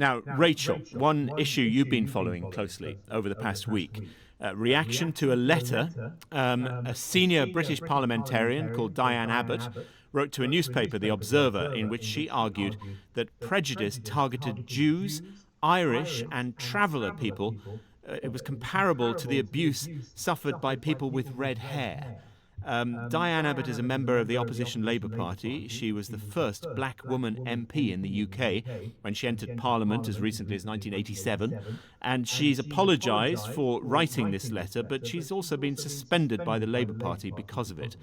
Now, Rachel, one issue you've been following closely over the past week, reaction to a letter a senior British parliamentarian called Diane Abbott wrote to a newspaper, The Observer, in which she argued that prejudice targeted Jews, Irish and traveller people. It was comparable to the abuse suffered by people with red hair. Diane Abbott is a member of the opposition Labour Party. She was the first black woman MP in the UK when she entered Parliament as recently as 1987. And she's apologised for writing this letter, but she's also been suspended by the Labour Party because of it.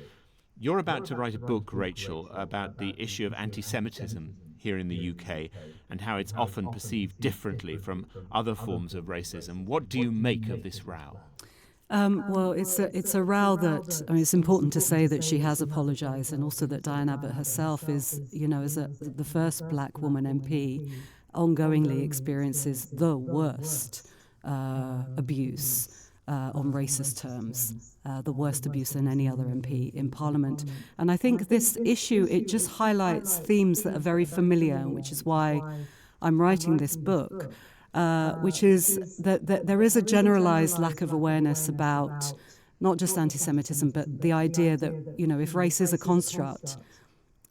You're about to write a book, Rachel, about the issue of antisemitism here in the UK and how it's often perceived differently from other forms of racism. What do you make of this row? Well, it's a row that, I mean, it's important to say that she has apologised, and also that Diane Abbott herself is, as the first black woman MP, ongoingly experiences the worst abuse on racist terms, the worst abuse than any other MP in Parliament. And I think this issue, it just highlights themes that are very familiar, which is why I'm writing this book. Which is that there is a generalized lack of awareness about not just anti-Semitism, but the idea that, if race is a construct,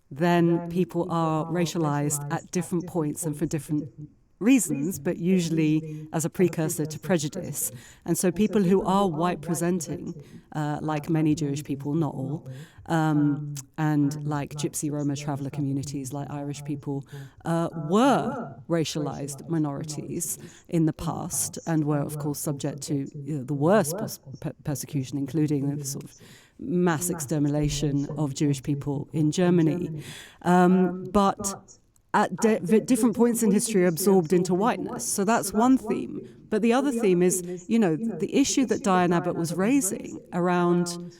then people are racialized at different points and for different reasons, but usually as a precursor to prejudice. And so people who are white presenting, like many Jewish people, not all, and like Gypsy Roma traveller communities, like Irish people, were racialized minorities in the past and were, of course, subject to the worst persecution, including the sort of mass extermination of Jewish people in Germany. But at different points in history are absorbed into whiteness. So that's one theme. But the other theme is, the issue that Diane Abbott was raising around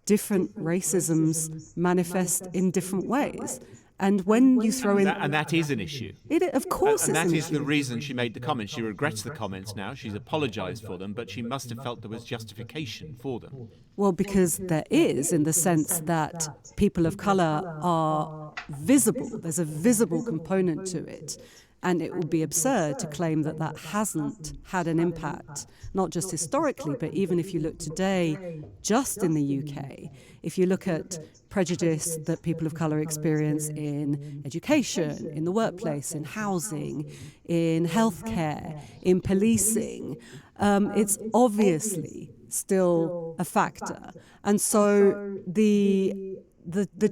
different racisms manifest in different ways. And when you throw in... And that is an issue. Of course it's an issue. And that is the reason she made the comments. She regrets the comments now. She's apologised for them, but she must have felt there was justification for them. Well, because there is, in the sense that people of colour are visible. There's a visible component to it. And it would be absurd to claim that that hasn't had an impact, not just historically, but even if you look today, just in the UK, if you look at prejudice that people of colour experience in education, in the workplace, in housing, in healthcare, in policing, it's obviously still a factor. And so the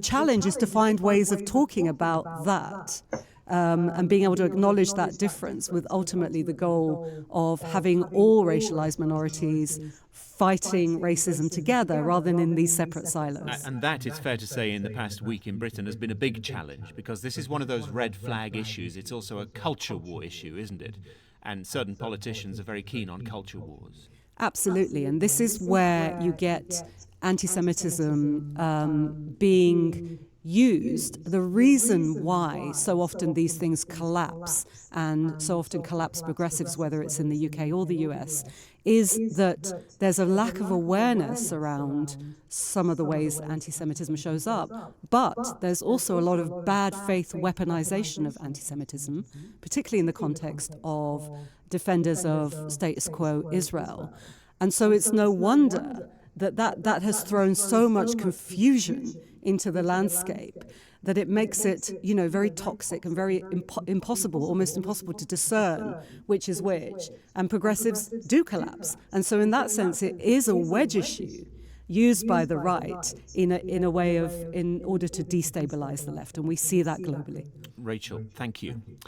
challenge is to find ways of talking about that. And being able to acknowledge that difference with ultimately the goal of having all racialized minorities fighting racism together rather than in these separate silos. And that, it's fair to say, in the past week in Britain has been a big challenge, because this is one of those red flag issues. It's also a culture war issue, isn't it? And certain politicians are very keen on culture wars. Absolutely, and this is where you get anti-Semitism being used. The reason why so often these things collapse, and so often collapse progressives, whether it's in the UK or the US, is that there's a lack of awareness around some of the ways anti-Semitism shows up. But there's also a lot of bad faith weaponization of anti-Semitism, particularly in the context of defenders of status quo Israel. And so it's no wonder that has thrown so much confusion into the landscape that it makes it, very toxic and very impossible, almost impossible to discern which is which. And progressives do collapse. And so in that sense, it is a wedge issue used by the right in a way in order to destabilize the left. And we see that globally. Rachel, thank you.